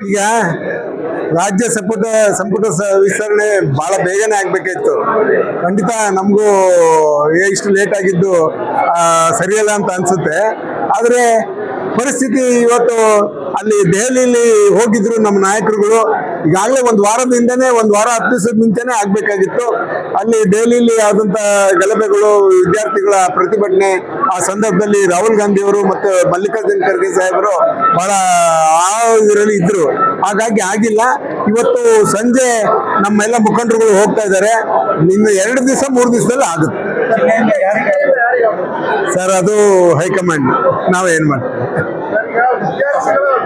ಈಗ ರಾಜ್ಯ ಸಂಪುಟ ವಿಸ್ತರಣೆ ಬಹಳ ಬೇಗನೆ ಆಗ್ಬೇಕಾಯ್ತು. ಖಂಡಿತ ನಮಗೂ ಇಷ್ಟು ಲೇಟ್ ಆಗಿದ್ದು ಸರಿಯಲ್ಲ ಅಂತ ಅನ್ಸುತ್ತೆ. ಆದ್ರೆ ಪರಿಸ್ಥಿತಿ ಇವತ್ತು ಅಲ್ಲಿ ದೆಹಲಿಯಲ್ಲಿ ಹೋಗಿದ್ರು ನಮ್ಮ ನಾಯಕರುಗಳು. ಈಗಾಗಲೇ ಒಂದು ವಾರ 10 ದಿವಸದ ಮುಂಚೆನೆ ಆಗ್ಬೇಕಾಗಿತ್ತು. ಅಲ್ಲಿ ದೆಹಲಿಯಲ್ಲಿ ಆದಂತ ಗಲಭೆಗಳು, ವಿದ್ಯಾರ್ಥಿಗಳ ಪ್ರತಿಭಟನೆ, ಆ ಸಂದರ್ಭದಲ್ಲಿ ರಾಹುಲ್ ಗಾಂಧಿ ಅವರು ಮತ್ತು ಮಲ್ಲಿಕಾರ್ಜುನ್ ಖರ್ಗೆ ಸಾಹೇಬರು ಬಹಳ ಇದರಲ್ಲಿ ಇದ್ರು. ಹಾಗಾಗಿ ಆಗಿಲ್ಲ. ಇವತ್ತು ಸಂಜೆ ನಮ್ಮೆಲ್ಲ ಮುಖಂಡರುಗಳು ಹೋಗ್ತಾ ಇದ್ದಾರೆ. ಇನ್ನು 2 ದಿವಸ 3 ದಿವಸದಲ್ಲಿ ಆಗುತ್ತೆ ಸರ್. ಅದು ಹೈಕಮಾಂಡ್, ನಾವೇನ್ ಮಾಡ್ತೀವಿ.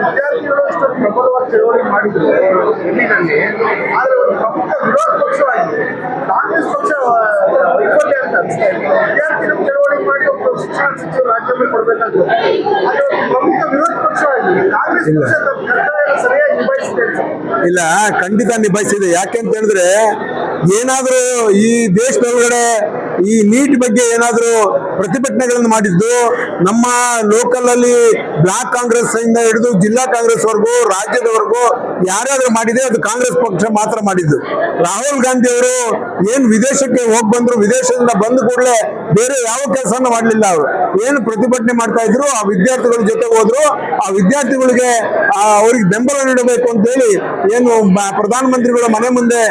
ವಿದ್ಯಾರ್ಥಿಗಳು ಇಷ್ಟೊಂದು ಪ್ರಬಲವಾಗಿ ಚಳವಳಿ ಮಾಡಿದ್ರು ಡೆಲ್ಲಿನಲ್ಲಿ. ಆದ್ರೆ ಒಂದು ಪ್ರಮುಖ ವಿರೋಧ ಪಕ್ಷವಾಗಿದೆ ಕಾಂಗ್ರೆಸ್ ಪಕ್ಷ ವಿಫಲ ಅಂತ ಅನಿಸ್ತಾ ಇದೆ. ವಿದ್ಯಾರ್ಥಿಗಳು ಚಳವಳಿ ಮಾಡಿ ಒಬ್ಬರು ಶಿಕ್ಷಣ ಸಚಿವರು ರಾಜ್ಯದಲ್ಲಿ ಕೊಡಬೇಕಾಗುತ್ತೆ. ಅದು ಪ್ರಮುಖ ವಿರೋಧ ಪಕ್ಷವಾಗಿದೆ. ಕಾಂಗ್ರೆಸ್ ಪಕ್ಷ ತಮ್ಮ ಕರ್ತವ್ಯ ಸರಿಯಾಗಿ ನಿಭಾಯಿಸಿದೆ. ಇಲ್ಲ, ಖಂಡಿತ ನಿಭಾಯಿಸಿದೆ. ಯಾಕೆಂತ ಹೇಳಿದ್ರೆ ಏನಾದ್ರೂ ಈ ದೇಶದೊಳಗಡೆ ಈ ನೀಟ್ ಬಗ್ಗೆ ಏನಾದ್ರೂ ಪ್ರತಿಭಟನೆಗಳನ್ನು ಮಾಡಿದ್ದು ನಮ್ಮ ಲೋಕಲ್ ಅಲ್ಲಿ ಬ್ಲಾಕ್ ಕಾಂಗ್ರೆಸ್ ಇಂದ ಹಿಡಿದು ಜಿಲ್ಲಾ ಕಾಂಗ್ರೆಸ್ ವರ್ಗೂ ರಾಜ್ಯದವರೆಗೂ ಯಾರ್ಯಾದ್ರು ಮಾಡಿದೆ ಅದು ಕಾಂಗ್ರೆಸ್ ಪಕ್ಷ ಮಾತ್ರ ಮಾಡಿದ್ದು. ರಾಹುಲ್ ಗಾಂಧಿ ಅವರು ಏನ್ ವಿದೇಶಕ್ಕೆ ಹೋಗಿ ಬಂದ್ರು, ವಿದೇಶದಿಂದ ಬಂದ ಕೂಡಲೇ ಬೇರೆ ಯಾವ ಕೆಲಸನ ಮಾಡ್ಲಿಲ್ಲ. ಅವರು ಏನು ಪ್ರತಿಭಟನೆ ಮಾಡ್ತಾ ಇದ್ರು, ಆ ವಿದ್ಯಾರ್ಥಿಗಳ ಜೊತೆ ಹೋದ್ರು. ಆ ವಿದ್ಯಾರ್ಥಿಗಳಿಗೆ ಅವ್ರಿಗೆ ಬೆಂಬಲ ನೀಡಬೇಕು ಅಂತ ಹೇಳಿ ಏನು ಪ್ರಧಾನಮಂತ್ರಿಗಳ ಮನೆ ಮುಂದೆ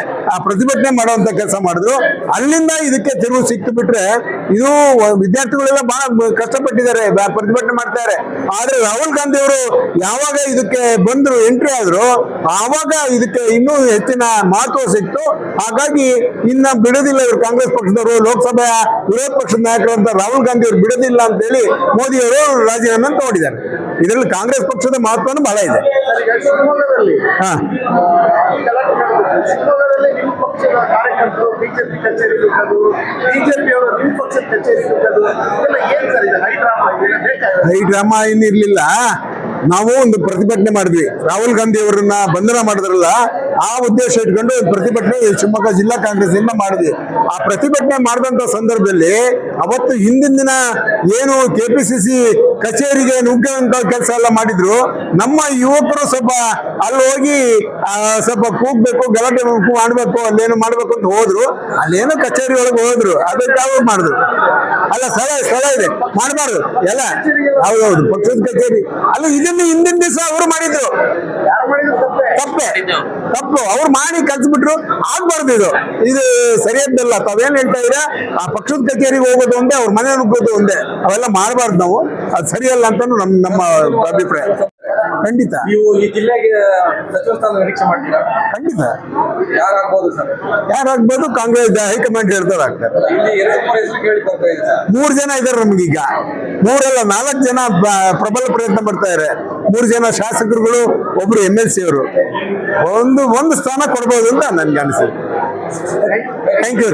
ಪ್ರತಿಭಟನೆ ಮಾಡುವಂತ ಕೆಲಸ ಮಾಡಿದ್ರು. ಅಲ್ಲಿಂದ ಇದಕ್ಕೆ ತಿರುವು ಸಿಕ್ತು ಬಿಟ್ರೆ ಇದು ವಿದ್ಯಾರ್ಥಿಗಳೆಲ್ಲ ಬಹಳ ಕಷ್ಟಪಟ್ಟಿದ್ದಾರೆ, ಪ್ರತಿಭಟನೆ ಮಾಡ್ತಾರೆ. ಆದ್ರೆ ರಾಹುಲ್ ಗಾಂಧಿ ಅವರು ಯಾವಾಗ ಇದಕ್ಕೆ ಬಂದ್ರು, ಎಂಟ್ರಿ ಆದ್ರು, ಆವಾಗ ಇದಕ್ಕೆ ಇನ್ನೂ ಹೆಚ್ಚಿನ ಮಹತ್ವ ಸಿಕ್ತು. ಹಾಗಾಗಿ ಇನ್ನ ಬಿಡೋದಿಲ್ಲ ಇವರು ಕಾಂಗ್ರೆಸ್ ಪಕ್ಷದವರು. ಲೋಕಸಭೆಯ ವಿರೋಧ ಪಕ್ಷದ ನಾಯಕರು ಅಂತ ರಾಹುಲ್ ಗಾಂಧಿ ಅವರು ಬಿಡೋದಿಲ್ಲ ಅಂತ ಹೇಳಿ ಮೋದಿ ಅವರು ರಾಜೀನಾಮೆ ತಗೊಂಡಿದ್ದಾರೆ. ಇದರಲ್ಲಿ ಕಾಂಗ್ರೆಸ್ ಪಕ್ಷದ ಮಹತ್ವನೂ ಬಹಳ ಇದೆ. ನಿಮ್ಮ ಪಕ್ಷದ ಕಾರ್ಯಕರ್ತರು ಬಿಜೆಪಿ ಕಚೇರಿ ಬಿಜೆಪಿಯವರು ನಿಮ್ಮ ಪಕ್ಷದ ಕಚೇರಿ ಏನ್ ಸರ್ ಇದೆ ಹೈ ಡ್ರಾಮಾ ಏನಿರ್ಲಿಲ್ಲ. ನಾವು ಒಂದು ಪ್ರತಿಭಟನೆ ಮಾಡಿದ್ವಿ. ರಾಹುಲ್ ಗಾಂಧಿ ಅವರನ್ನ ಬಂಧನ ಮಾಡಿದ್ರಲ್ಲ, ಆ ಉದ್ದೇಶ ಇಟ್ಕೊಂಡು ಒಂದು ಪ್ರತಿಭಟನೆ ಶಿವಮೊಗ್ಗ ಜಿಲ್ಲಾ ಕಾಂಗ್ರೆಸ್ ಇಂದ ಮಾಡಿದ್ವಿ. ಆ ಪ್ರತಿಭಟನೆ ಮಾಡಿದಂತ ಸಂದರ್ಭದಲ್ಲಿ ಅವತ್ತು ಹಿಂದಿನ ದಿನ ಏನು ಕೆಪಿಸಿಸಿ ಕಚೇರಿಗೆ ನುಗ್ಗುವಂತ ಕೆಲಸ ಎಲ್ಲ ಮಾಡಿದ್ರು. ನಮ್ಮ ಯುವಕರು ಸ್ವಲ್ಪ ಅಲ್ಲಿ ಹೋಗಿ ಸ್ವಲ್ಪ ಕೂಗ್ಬೇಕು, ಗಲಾಟೆ ಮಾಡ್ಬೇಕು, ಅಲ್ಲೇನು ಮಾಡ್ಬೇಕು ಅಂತ ಹೋದ್ರು. ಅಲ್ಲೇನೋ ಕಚೇರಿ ಒಳಗೆ ಹೋದ್ರು, ಅದಕ್ಕೆ ಅವ್ರು ಮಾಡಿದ್ರು. ಅಲ್ಲ, ಸ್ಥಳ ಇದೆ, ಮಾಡಬಾರ್ದು ಎಲ್ಲ. ಹೌದೌದು, ಪಕ್ಷದ ಕಚೇರಿ ಅಲ್ಲ. ಇದನ್ನು ಹಿಂದಿನ ದಿವಸ ಅವರು ಮಾಡಿದ್ರು. ತಪ್ಪು ಅವ್ರು ಮಾಡಿ ಕಲ್ಸ್ಬಿಟ್ರು. ಆಗ್ಬಾರ್ದು, ಇದು ಸರಿಯದ್ದಲ್ಲ. ತಾವೇನ್ ಹೇಳ್ತಾ ಇದ್ದೀರಾ, ಆ ಪಕ್ಷದ ಕಚೇರಿಗೆ ಹೋಗೋದು ಒಂದೇ, ಅವ್ರ ಮನೆ ನುಗ್ಗೋದು ಒಂದೇ, ಅವೆಲ್ಲ ಮಾಡಬಾರ್ದು. ನಾವು ಅದು ಸರಿಯಲ್ಲ ಅಂತ ನಮ್ಮ ಅಭಿಪ್ರಾಯ. ಖಂಡಿತ ನೀವು ಈ ಜಿಲ್ಲೆಗೆ ಸಚಿವ ಸ್ಥಾನ ನಿರೀಕ್ಷೆ ಮಾಡ್ತೀರಾ? ಖಂಡಿತ. ಯಾರಾಗ್ಬೋದು ಸರ್? ಯಾರಾಗ್ಬೋದು? ಕಾಂಗ್ರೆಸ್ ಹೈಕಮಾಂಡ್ ಹೇಳ್ದವ್ರು ಆಗ್ತಾರೆ. 3 ಜನ ಇದಾರೆ ನಮ್ಗೀಗ. 3 ಅಲ್ಲ 4 ಜನ ಪ್ರಬಲ ಪ್ರಯತ್ನ ಮಾಡ್ತಾ ಇದ್ದಾರೆ. 3 ಜನ ಶಾಸಕರುಗಳು, ಒಬ್ರು MLC ಅವರು. ಒಂದು ಸ್ಥಾನ ಕೊಡ್ಬೋದು ಅಂತ ನನ್ಗೆ ಅನಿಸುತ್ತೆ. Thank you.